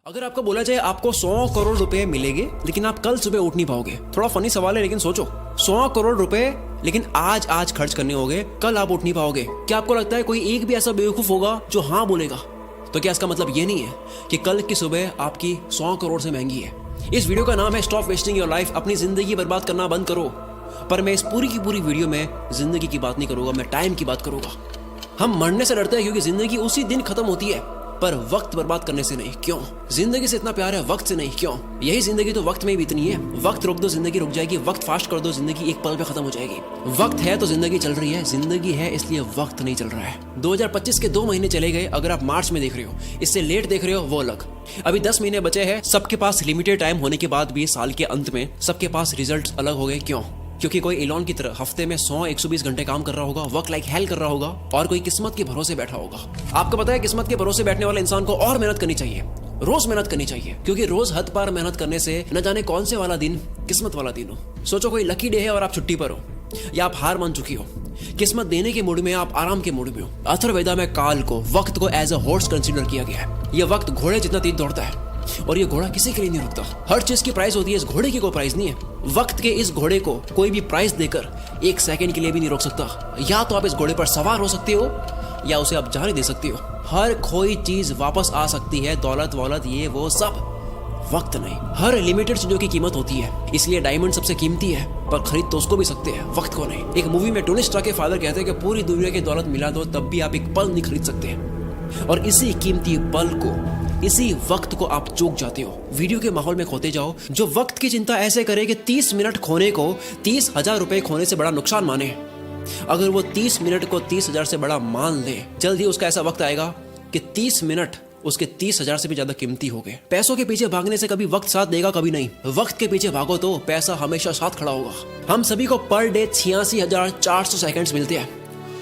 अगर आपको बोला जाए आपको 100 करोड़ रुपए मिलेंगे लेकिन आप कल सुबह उठ नहीं पाओगे, थोड़ा फनी सवाल है लेकिन सोचो, 100 करोड़ रुपए लेकिन आज खर्च करने होंगे, कल आप उठ नहीं पाओगे। क्या आपको लगता है कोई एक भी ऐसा बेवकूफ होगा जो हाँ बोलेगा? तो क्या इसका मतलब ये नहीं है कि कल की सुबह आपकी 100 करोड़ से महंगी है? इस वीडियो का नाम है स्टॉप वेस्टिंग योर लाइफ, अपनी जिंदगी बर्बाद करना बंद करो। पर मैं इस पूरी की पूरी वीडियो में जिंदगी की बात नहीं करूंगा, मैं टाइम की बात करूंगा। हम मरने से डरते हैं क्योंकि जिंदगी उसी दिन खत्म होती है, पर वक्त बर्बाद करने से नहीं। क्यों? जिंदगी से इतना प्यार है, वक्त से नहीं। क्यों? यही जिंदगी तो वक्त में ही बीतनी है। वक्त रोक दो जिंदगी रुक जाएगी, वक्त फास्ट कर दो जिंदगी एक पल पे खत्म हो जाएगी। वक्त है तो जिंदगी चल रही है, जिंदगी है इसलिए वक्त नहीं चल रहा है। 2025 के 2 महीने चले गए, अगर आप मार्च में देख रहे हो, इससे लेट देख रहे हो वो अलग। अभी 10 महीने बचे हैं। सबके पास लिमिटेड टाइम होने के बाद भी साल के अंत में सबके पास रिजल्ट अलग हो गए। क्यों? क्योंकि कोई एलॉन की तरह हफ्ते में 100-120 घंटे काम कर रहा होगा, वर्क लाइक हेल कर रहा होगा, और कोई किस्मत के भरोसे बैठा होगा। आपको पता है किस्मत के भरोसे बैठने वाले इंसान को और मेहनत करनी चाहिए, रोज मेहनत करनी चाहिए, क्योंकि रोज हद पार मेहनत करने से न जाने कौन से वाला दिन किस्मत वाला दिन हो। सोचो कोई लकी डे है और आप छुट्टी पर हो, या आप हार मान चुकी हो, किस्मत देने के मूड में, आप आराम के मूड में हो। अथर्ववेदा में काल को, वक्त को एज अ हॉर्स कंसीडर किया गया है। यह वक्त घोड़े जितना तेज दौड़ता है और ये घोड़ा किसी के लिए नहीं रुकता। हर चीज की प्राइस होती है, इस घोड़े की कोई प्राइस नहीं है। वक्त के इस घोड़े को कोई भी प्राइस देकर 1 सेकंड के लिए भी नहीं रोक सकता। या तो आप इस घोड़े पर सवार हो सकते हो या उसे आप जाने दे सकते हो। हर कोई चीज वापस आ सकती है, दौलत वौलत ये वो सब, वक्त नहीं। हर लिमिटेड चीजों की कीमत होती है, इसलिए डायमंड सबसे कीमती है, पर खरीद तो उसको भी सकते हैं, वक्त को नहीं। एक मूवी में टोनी स्टार्क के फादर कहते हैं कि पूरी दुनिया की दौलत मिला दो तब भी आप एक पल नहीं खरीद सकते, और इसी कीमती पल को, इसी वक्त को आप चूक जाते हो। वीडियो के माहौल में खोते जाओ। जो वक्त की चिंता ऐसे करे कि 30 मिनट खोने को 30,000 रुपए खोने से बड़ा नुकसान माने, अगर वो 30 मिनट को 30,000 से बड़ा मान ले, जल्द ही उसका ऐसा वक्त आएगा कि 30 मिनट उसके 30,000 से भी ज्यादा कीमती हो गए। पैसों के पीछे भागने से कभी वक्त साथ देगा, कभी नहीं। वक्त के पीछे भागो तो पैसा हमेशा साथ खड़ा होगा। हम सभी को पर डे 86,400 सेकंड्स मिलते हैं।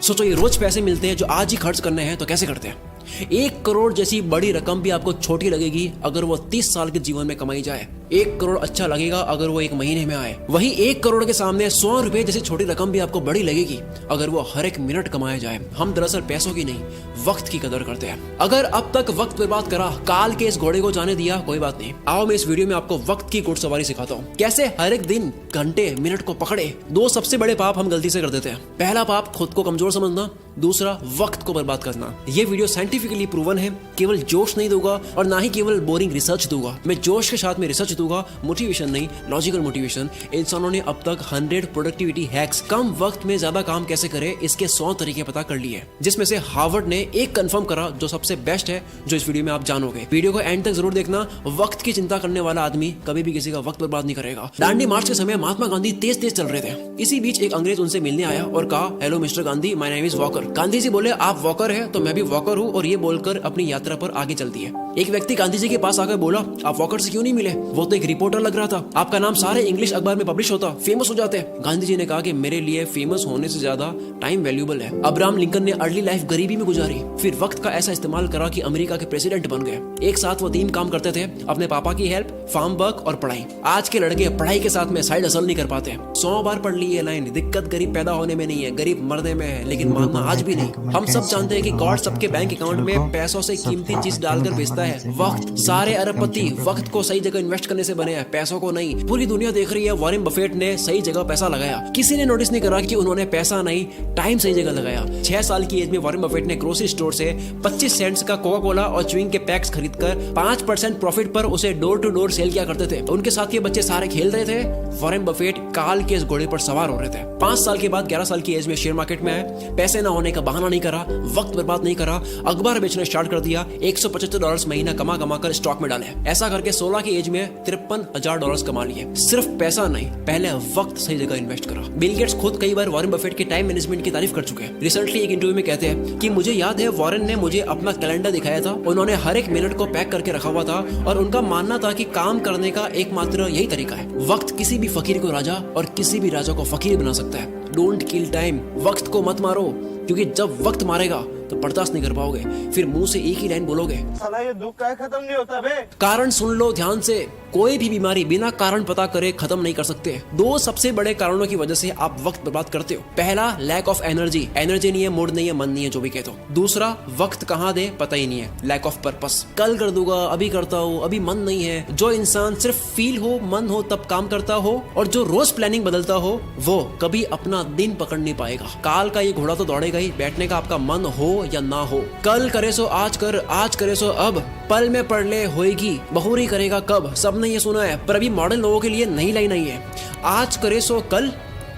सोचो ये रोज पैसे मिलते हैं जो आज ही खर्च करने हैं, तो कैसे करते हैं? 1 करोड़ जैसी बड़ी रकम भी आपको छोटी लगेगी अगर वो 30 साल के जीवन में कमाई जाए। 1 करोड़ अच्छा लगेगा अगर वो 1 महीने में आए। वही 1 करोड़ के सामने 100 रुपए जैसी छोटी रकम भी आपको बड़ी लगेगी अगर वो हर 1 मिनट कमाया जाए। हम दरअसल पैसों की नहीं, वक्त की कदर करते हैं। अगर अब तक वक्त बर्बाद करा, काल के इस घोड़े को जाने दिया, कोई बात नहीं। आओ मैं इस वीडियो में आपको वक्त की घुड़सवारी सिखाता हूँ, कैसे हर एक दिन, घंटे, मिनट को पकड़े। 2 सबसे बड़े पाप हम गलती से कर देते हैं। पहला पाप खुद को कमजोर समझना, दूसरा वक्त को बर्बाद करना। ये वीडियो साइंटिफिकली प्रूवन है, केवल जोश नहीं दूंगा और ना ही केवल बोरिंग रिसर्च दूंगा। मैं जोश के साथ में रिसर्च दूंगा, मोटिवेशन नहीं, लॉजिकल मोटिवेशन। इंसानों ने अब तक 100 प्रोडक्टिविटी हैक्स, कम वक्त में ज्यादा काम कैसे करें, इसके 100 तरीके पता कर लिए, जिसमें से हार्वर्ड ने एक कंफर्म करा जो सबसे बेस्ट है, जो इस वीडियो में आप जानोगे। वीडियो को एंड तक जरूर देखना। वक्त की चिंता करने वाला आदमी कभी भी किसी का वक्त बर्बाद नहीं करेगा। दांडी मार्च के समय महात्मा गांधी तेज तेज चल रहे थे। इसी बीच एक अंग्रेज उनसे मिलने आया और कहा, hello mister Gandhi, my name is Walker. Gandhi ji बोले, आप वॉकर है तो मैं भी वॉकर हूँ, और ये बोलकर अपनी यात्रा पर आगे चल दिए। एक व्यक्ति गांधी जी के पास आकर बोला, आप वॉकर से क्यों नहीं मिले? वो तो एक रिपोर्टर लग रहा था, आपका नाम सारे इंग्लिश अखबार में पब्लिश होता, फेमस हो जाते। गांधी जी ने कहा कि मेरे लिए फेमस होने से ज्यादा टाइम वैल्यूबल है। अब्राहम लिंकन ने अर्ली लाइफ गरीबी में गुजारी, फिर वक्त का ऐसा इस्तेमाल करा कि अमेरिका के प्रेसिडेंट बन गए। एक साथ वो 3 काम करते थे, अपने पापा की हेल्प, फार्म वर्क और पढ़ाई। आज के लड़के पढ़ाई के साथ में साइड हसल नहीं कर पाते। 100 बार पढ़ ली ये लाइन, दिक्कत गरीब पैदा होने में नहीं है, गरीब मरने में है, लेकिन मानना आज भी नहीं। हम सब जानते हैं कि गॉड सबके बैंक अकाउंट में पैसों से कीमती चीज डालकर भेजता है, वक्त। सारे अरबपति वक्त को सही जगह इन्वेस्ट करने से बने हैं, पैसों को नहीं। पूरी दुनिया देख रही है वॉरेन बफेट ने सही जगह पैसा लगाया। किसी ने नोटिस नहीं करा कि उन्होंने पैसा नहीं, टाइम सही जगह लगाया। 6 साल की एज में वॉरेन बफेट ने ग्रोसरी स्टोर से 25 सेंट्स का कोका कोला और च्युइंग के पैक्स खरीदकर 5% प्रॉफिट पर उसे डोर टू डोर सेल किया करते थे। उनके साथ ये बच्चे सारे खेल रहे थे, वॉरेन बफेट काल के इस घोड़े पर सवार हो रहे थे। 5 साल के बाद 11 साल की एज में शेयर मार्केट में आए। पैसे ना होने का बहाना नहीं करा, वक्त बर्बाद नहीं करा, अखबार बेचना स्टार्ट कर दिया। $175 महीना कमा कर स्टॉक में डाले। ऐसा करके 16 की एज में $53,000 कमा लिए। सिर्फ पैसा नहीं, पहले वक्त सही जगह इन्वेस्ट करा। बिल गेट्स खुद कई बार वॉरेन बफेट के टाइम मैनेजमेंट की तारीफ कर चुके हैं। रिसेंटली एक इंटरव्यू में कहते हैं कि मुझे याद है वॉरेन ने मुझे अपना कैलेंडर दिखाया था, उन्होंने हर 1 मिनट को पैक करके रखा हुआ था, और उनका मानना था कि काम करने का एकमात्र यही तरीका है। वक्त किसी भी फकीर को राजा और किसी भी राजा को फकीर बना सकता है। डोंट किल टाइम, वक्त को मत मारो, क्योंकि जब वक्त मारेगा तो बर्दाश्त नहीं कर पाओगे, फिर मुंह से एक ही लाइन बोलोगे, साला ये दुख का खत्म नहीं होता बे। कारण सुन लो ध्यान से, कोई भी बीमारी बिना कारण पता करे खत्म नहीं कर सकते। दो सबसे बड़े कारणों की वजह से आप वक्त बर्बाद करते हो। पहला, लैक ऑफ एनर्जी नहीं है, मूड नहीं है, मन नहीं है, जो भी कहते हो। दूसरा, वक्त कहाँ दे पता ही नहीं है, लैक ऑफ पर्पस। कल कर दूंगा, अभी करता हूँ, अभी मन नहीं है। जो इंसान सिर्फ फील हो, मन हो तब काम करता हो और जो रोज प्लानिंग बदलता हो, वो कभी अपना दिन पकड़ नहीं पाएगा। काल का ये घोड़ा तो दौड़ेगा ही, बैठने का आपका मन हो या ना हो। कल करे सो आज कर, आज करे सो अब, पल में पढ़ ले होएगी, बहुरी करेगा कब। सबने ये सुना है, पर अभी मॉडर्न लोगों के लिए नई लाइन आई है, आज करे सो कल,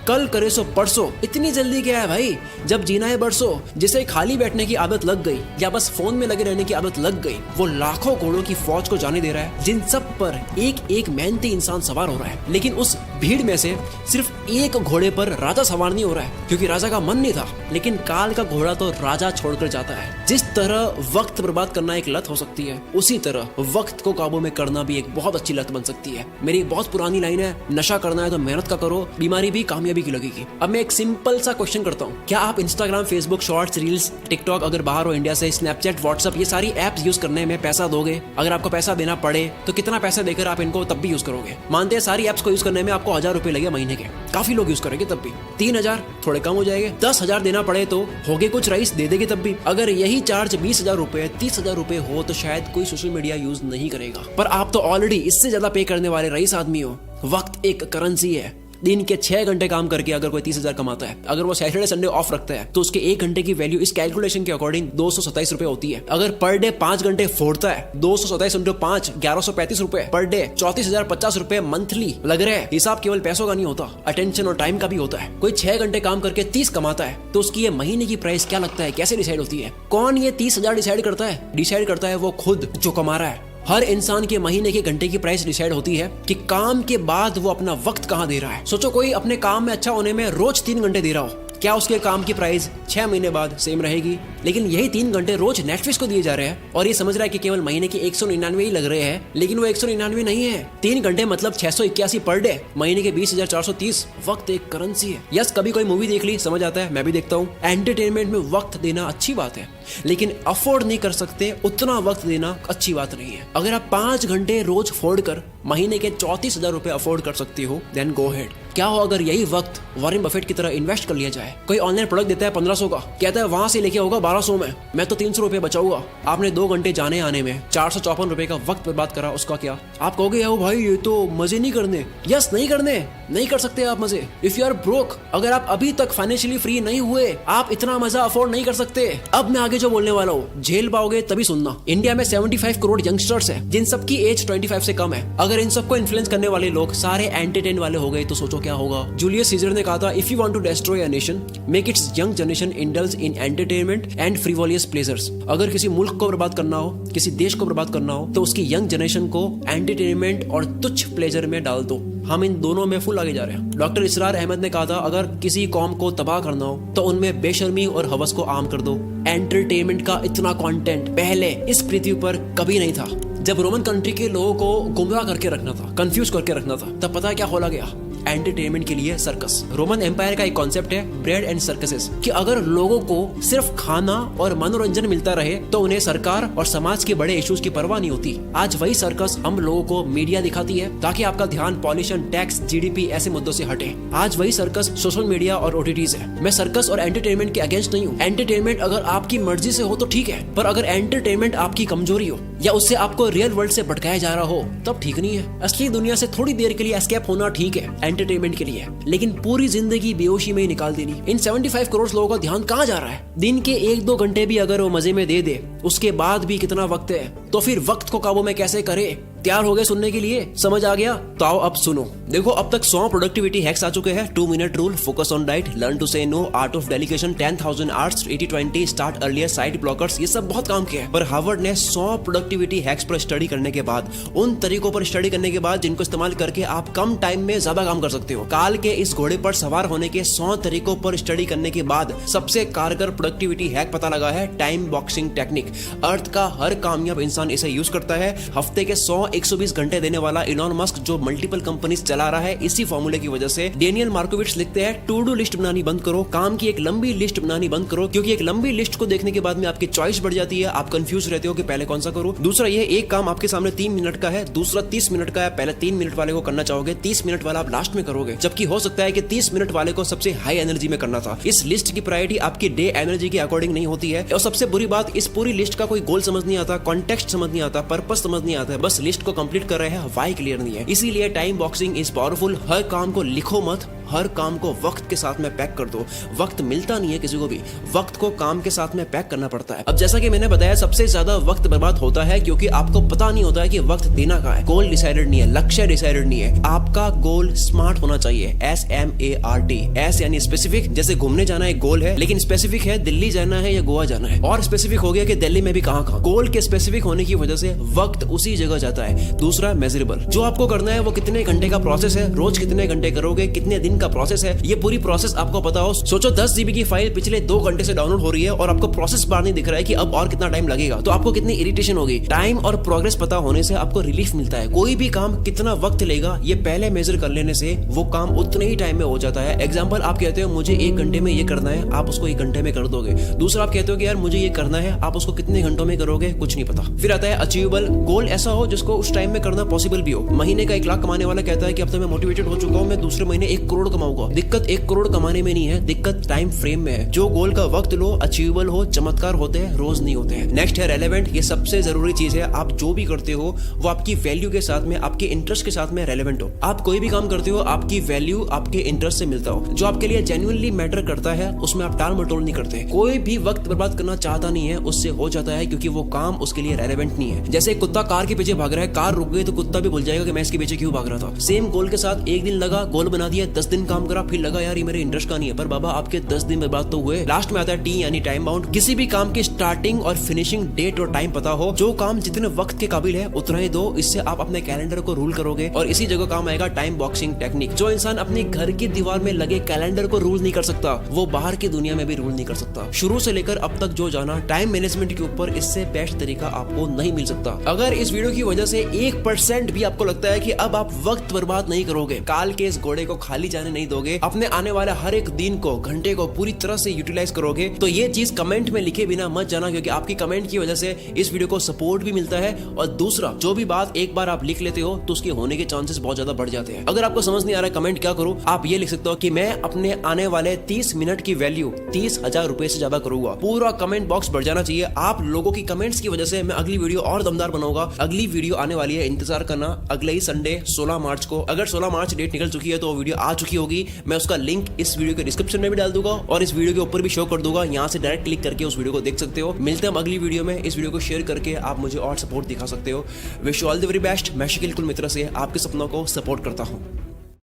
कल करे सो परसों। इतनी जल्दी क्या है भाई, जब जीना है बरसों। जिसे खाली बैठने की आदत लग गई या बस फोन में लगे रहने की आदत लग गई, वो लाखों घोड़ों की फौज को जाने दे रहा है, जिन सब पर एक एक मेहनती इंसान सवार हो रहा है। लेकिन उस भीड़ में से सिर्फ एक घोड़े पर राजा सवार नहीं हो रहा है, क्योंकि राजा का मन नहीं था। लेकिन काल का घोड़ा तो राजा छोड़कर जाता है। जिस तरह वक्त बर्बाद करना एक लत हो सकती है, उसी तरह वक्त को काबू में करना भी एक बहुत अच्छी लत बन सकती है। मेरी एक बहुत पुरानी लाइन है, नशा करना है तो मेहनत का करो, बीमारी भी कामयाबी की लगेगी। अब मैं एक सिंपल सा क्वेश्चन करता हूँ, क्या आप Instagram, Facebook, shorts, reels, TikTok, अगर बाहर हो इंडिया से, स्नैपचैट, व्हाट्सएप, ये सारी एप्स यूज करने में पैसा दोगे? अगर आपको पैसा देना पड़े तो कितना पैसा देकर आप इनको तब भी यूज करोगे? मानते हैं सारी एप्स को यूज करने में आपको 1000 रुपए लगे महीने के, काफी लोग यूज करेंगे तब भी। 3000 थोड़े कम हो जाएंगे, 10,000 देना पड़े तो होगे कुछ रईस दे देंगे तब भी। अगर यही चार्ज 20,000 रुपए, 30,000 रुपए हो तो शायद कोई सोशल मीडिया यूज नहीं करेगा। पर आप तो ऑलरेडी इससे ज्यादा पे करने वाले रईस आदमी हो। वक्त एक करेंसी है। दिन के 6 घंटे काम करके अगर कोई 30,000 कमाता है, अगर वो सैटरडे संडे ऑफ रखता है, तो उसके 1 घंटे की वैल्यू इस कैलकुलेशन के अकॉर्डिंग 227 रुपए होती है। अगर पर डे 5 घंटे फोड़ता है, 227 इंटू 5, 1135 रुपए पर डे, 34,050 रुपए मंथली लग रहे हैं। हिसाब केवल पैसों का नहीं होता, अटेंशन और टाइम का भी होता है। कोई 6 घंटे काम करके 30 कमाता है, तो उसकी ये महीने की प्राइस क्या लगता है, कैसे डिसाइड होती है? कौन ये 30,000 डिसाइड करता है? डिसाइड करता है वो खुद जो कमा रहा है। हर इंसान के महीने के घंटे की प्राइस डिसाइड होती है कि काम के बाद वो अपना वक्त कहाँ दे रहा है। सोचो कोई अपने काम में अच्छा होने में रोज 3 घंटे दे रहा हो, क्या उसके काम की प्राइस 6 महीने बाद सेम रहेगी? लेकिन यही 3 घंटे रोज नेटफ्लिक्स को दिए जा रहे हैं और ये समझ रहा है कि केवल महीने के 199 ही लग रहे हैं, लेकिन वो 199 नहीं है। 3 घंटे मतलब 681 पर डे, महीने के 20,430। वक्त एक करेंसी है। यस, कभी कोई मूवी देख ली, समझ आता है, मैं भी देखता हूँ। एंटरटेनमेंट में वक्त देना अच्छी बात है, लेकिन अफोर्ड नहीं कर सकते उतना वक्त देना अच्छी बात नहीं है। अगर आप 5 घंटे रोज फोड़ कर महीने के 34,000 रुपए अफोर्ड कर सकती हो, देन गो हेड। क्या हो अगर यही वक्त वॉरेन बफेट की तरह इन्वेस्ट कर लिया जाए? कोई ऑनलाइन प्रोडक्ट देता है 1500 का, कहता है वहां से लेके होगा 1200 में, मैं तो 300 रुपए बचाऊंगा। आपने 2 घंटे जाने आने में 454 रुपए का वक्त बर्बाद करा, उसका क्या? आप कहोगे ओ भाई ये तो मजे नहीं करने। यस, नहीं करने, नहीं कर सकते आप मजे। इफ यू आर ब्रोक, अगर आप अभी तक फाइनेंशियली फ्री नहीं हुए, आप इतना मजा अफोर्ड नहीं कर सकते। अब मैं आगे जो बोलने वाला हूँ झेल पाओगे तभी सुनना। इंडिया में 75 करोड़ यंगस्टर्स है, जिन सबकी एज 25 से कम है। अगर इन सबको इन्फ्लुएंस करने वाले लोग सारे एंटरटेन वाले हो गए तो सोचो क्या होगा। जूलियस सीजर ने कहा था, if you want to destroy a nation, make its young generation indulge in entertainment and frivolous pleasures. अगर किसी मुल्क को बर्बाद करना हो, किसी देश को बर्बाद करना हो, तो उसकी यंग जनरेशन को एंटरटेनमेंट और तुच्छ प्लेजर में डाल दो। हम इन दोनों में फुल आगे जा रहे हैं। डॉक्टर इसरार अहमद ने कहा था, अगर किसी कौम को तबाह करना हो तो उनमें बेशर्मी और हवस को आम कर दो। एंटरटेनमेंट का इतना कंटेंट पहले इस पृथ्वी पर कभी नहीं था। जब रोमन कंट्री के लोगों को गुमराह करके रखना था, कंफ्यूज करके रखना था, तब पता है क्या खोला गया? एंटरटेनमेंट के लिए सर्कस। रोमन एम्पायर का एक कॉन्सेप्ट है ब्रेड एंड सर्कसेस, कि अगर लोगों को सिर्फ खाना और मनोरंजन मिलता रहे तो उन्हें सरकार और समाज के बड़े इश्यूज की परवाह नहीं होती। आज वही सर्कस हम लोगों को मीडिया दिखाती है ताकि आपका ध्यान पॉल्यूशन, टैक्स, जीडीपी ऐसे मुद्दों से हटे। आज वही सर्कस सोशल मीडिया और ओटीटीज है। मैं सर्कस और एंटरटेनमेंट के अगेंस्ट नहीं हूँ। एंटरटेनमेंट अगर आपकी मर्जी से हो तो ठीक है, पर अगर एंटरटेनमेंट आपकी कमजोरी हो या उससे आपको रियल वर्ल्ड से भटकाया जा रहा हो तब ठीक नहीं है। असली दुनिया से थोड़ी देर के लिए एस्केप होना ठीक है एंटरटेनमेंट के लिए, लेकिन पूरी जिंदगी बेहोशी में ही निकाल देनी। इन 75 करोड़ लोगों का ध्यान कहाँ जा रहा है? दिन के 1-2 घंटे भी अगर वो मजे में दे दे, उसके बाद भी कितना वक्त है, तो फिर वक्त को काबू में कैसे करे? तैयार हो गए सुनने के लिए? समझ आ गया? तो आओ अब सुनो। देखो, अब तक 100 प्रोडक्टिविटी हैक्स आ चुके हैं। 2 minute rule, focus on diet, learn to say no, art of delegation, 10,000 arts, 80-20, start earlier, side blockers, ये सब बहुत काम किया है। पर हार्वर्ड ने 100 प्रोडक्टिविटी हैक्स पर स्टडी करने के बाद, उन तरीकों पर स्टडी करने के बाद जिनको इस्तेमाल करके आप कम टाइम में ज्यादा काम कर सकते हो, काल के इस घोड़े पर सवार होने के 100 तरीकों पर स्टडी करने के बाद सबसे कारगर प्रोडक्टिविटी हैक पता लगा है, टाइम बॉक्सिंग टेक्निक। अर्थ का हर कामयाब इंसान इसे यूज करता है। हफ्ते के 100-120 घंटे देने वाला इलॉन मस्क जो मल्टीपल कंपनीज चला रहा है, इसी फॉर्मूले की वजह से डेनियल मार्कोविट्ज लिखते हैं, टू डू लिस्ट बनानी बंद करो, काम की एक लंबी लिस्ट बनानी बंद करो, क्योंकि एक लंबी लिस्ट को देखने के बाद में आपकी चॉइस बढ़ जाती है, आप कंफ्यूज रहते हो कि पहले कौन सा करूं। दूसरा ये एक काम आपके सामने 3 मिनट का है, दूसरा 30 मिनट का है, पहले 3 मिनट वाले को करना चाहोगे, 30 मिनट वाला आप लास्ट में करोगे, जबकि हो सकता है कि 30 मिनट वाले को सबसे हाई एनर्जी में करना था। इस लिस्ट की प्रायोरिटी आपकी डे एनर्जी के अकॉर्डिंग नहीं होती है। और सबसे बुरी बात, इस पूरी लिस्ट का कोई गोल समझ नहीं आता, कॉन्टेक्स्ट समझ नहीं आता, पर्पस समझ नहीं आता है, बस लिस्ट को कंप्लीट कर रहे हैं, व्हाई क्लियर नहीं है। इसीलिए टाइम बॉक्सिंग इज पावरफुल। हर काम को लिखो मत, हर काम को वक्त के साथ में पैक कर दो। वक्त मिलता नहीं है किसी को भी, वक्त को काम के साथ में पैक करना पड़ता है। अब जैसा कि मैंने बताया, सबसे ज्यादा वक्त बर्बाद होता है क्योंकि आपको पता नहीं होता है कि वक्त देना कहाँ है। गोल डिसाइडेड नहीं है, लक्ष्य डिसाइडेड नहीं है। आपका गोल स्मार्ट होना चाहिए, SMART। एस यानी स्पेसिफिक, जैसे घूमने जाना एक गोल है, लेकिन स्पेसिफिक है दिल्ली जाना है या गोवा जाना है, और स्पेसिफिक हो गया कि दिल्ली में भी कहाँ। गोल के स्पेसिफिक होने की वजह से वक्त उसी जगह जाता है। दूसरा मेजरेबल, जो आपको करना है वो कितने घंटे का प्रोसेस है, रोज कितने घंटे करोगे, कितने दिन का प्रोसेस है, ये पूरी प्रोसेस आपको पता हो। सोचो 10 GB की फाइल पिछले 2 घंटे से डाउनलोड हो रही है और आपको प्रोसेस बार नहीं दिख रहा है कि अब और कितना टाइम लगेगा, तो आपको कितनी इरिटेशन होगी। टाइम और प्रोग्रेस पता होने से आपको रिलीफ मिलता है। कोई भी काम कितना वक्त लेगा ये पहले मेजर कर लेने से वो काम उतने ही टाइम में हो जाता है। एग्जाम्पल, आप कहते हो मुझे 1 घंटे में ये करना है, आप उसको 1 घंटे में कर दोगे। दूसरा, आप कहते हो कि यार मुझे ये करना है, आप उसको कितने घंटों में करोगे, कुछ नहीं पता। फिर आता है अचीवेबल, गोल ऐसा हो जिसको उस टाइम में करना पॉसिबल भी हो। महीने का 1 लाख कमाने वाला कहता है कि अब तो मैं मोटिवेटेड हो चुका हूँ, मैं दूसरे महीने 1 करोड़ कमाऊंगा। दिक्कत 1 करोड़ कमाने में नहीं है, दिक्कत टाइम फ्रेम में है। जो गोल का वक्त लो, अचीवेबल हो, चमत्कार होते हैं, रोज नहीं होते हैं। नेक्स्ट है रेलेवेंट। ये सबसे जरूरी चीज है। आप जो भी करते हो वो आपकी वैल्यू के साथ में, आपके इंटरेस्ट के साथ में रेलेवेंट हो। आप कोई भी काम करते हो, आपकी वैल्यू आपके इंटरेस्ट से मिलता हो। जो आपके लिए जेन्युइनली मैटर करता है उसमें आप टाल मटोल नहीं करते। कोई भी वक्त बर्बाद करना चाहता नहीं है, उससे हो जाता है, क्योंकि वो काम उसके लिए रेलेवेंट नहीं है। जैसे कुत्ता कार के पीछे भाग रहा है, कार रुक गई तो कुत्ता भी भूल जाएगा कि मैं इसके पीछे क्यों भाग रहा था। सेम गोल के साथ 1 दिन लगा, गोल बना दिया, 10 दिन काम करा, फिर लगा यार ये मेरे इंटरेस्ट का नहीं है, पर बाबा आपके 10 दिन बर्बाद तो हुए। लास्ट में आता है T यानी टाइम बाउंड। किसी भी काम की स्टार्टिंग और फिनिशिंग डेट और टाइम पता हो। जो काम जितने वक्त के काबिल है उतना ही दो, इससे आप अपने कैलेंडर को रूल करोगे। और इसी जगह काम आएगा टाइम बॉक्सिंग टेक्निक। जो इंसान अपने घर की दीवार में लगे कैलेंडर को रूल नहीं कर सकता, वो बाहर की दुनिया में भी रूल नहीं कर सकता। शुरू से लेकर अब तक जो जाना टाइम मैनेजमेंट के ऊपर, इससे बेस्ट तरीका आपको नहीं मिल सकता। अगर इस वीडियो की वजह से 1% भी आपको लगता है कि अब आप वक्त बर्बाद नहीं करोगे, काल के इस घोड़े को खाली जाने नहीं दोगे, अपने आने वाले हर एक दिन को, घंटे को पूरी तरह से यूटिलाइज करोगे, तो ये चीज कमेंट में लिखे बिना मत जाना, क्योंकि आपकी कमेंट की वजह से इस वीडियो को सपोर्ट भी मिलता है। और दूसरा, जो भी बात एक बार आप लिख लेते हो तो उसके होने के चांसेस बहुत ज्यादा बढ़ जाते हैं। अगर आपको समझ नहीं आ रहा है कमेंट क्या करूं, आप ये लिख सकते हो कि मैं अपने आने वाले 30 मिनट की वैल्यू 30,000 रुपए से ज्यादा करूंगा। पूरा कमेंट बॉक्स भर जाना चाहिए। आप लोगों की कमेंट्स की वजह से मैं अगली वीडियो और दमदार बनाऊंगा। अगली वीडियो आने वाली है, इंतजार करना, अगले ही संडे 16 मार्च को। अगर 16 मार्च डेट निकल चुकी है तो वीडियो आ चुकी होगी। मैं उसका लिंक इस वीडियो के डिस्क्रिप्शन में भी डाल दूंगा और इस वीडियो के ऊपर भी शो कर दूंगा। यहाँ से डायरेक्ट क्लिक करके उस वीडियो को देख सकते हो। मिलते हैं अगली वीडियो में। इस वीडियो को शेयर करके आप मुझे और सपोर्ट दिखा सकते हो। Wish you all the very best. मैं शकील कुल मित्र से आपके सपनों को सपोर्ट करता हूँ।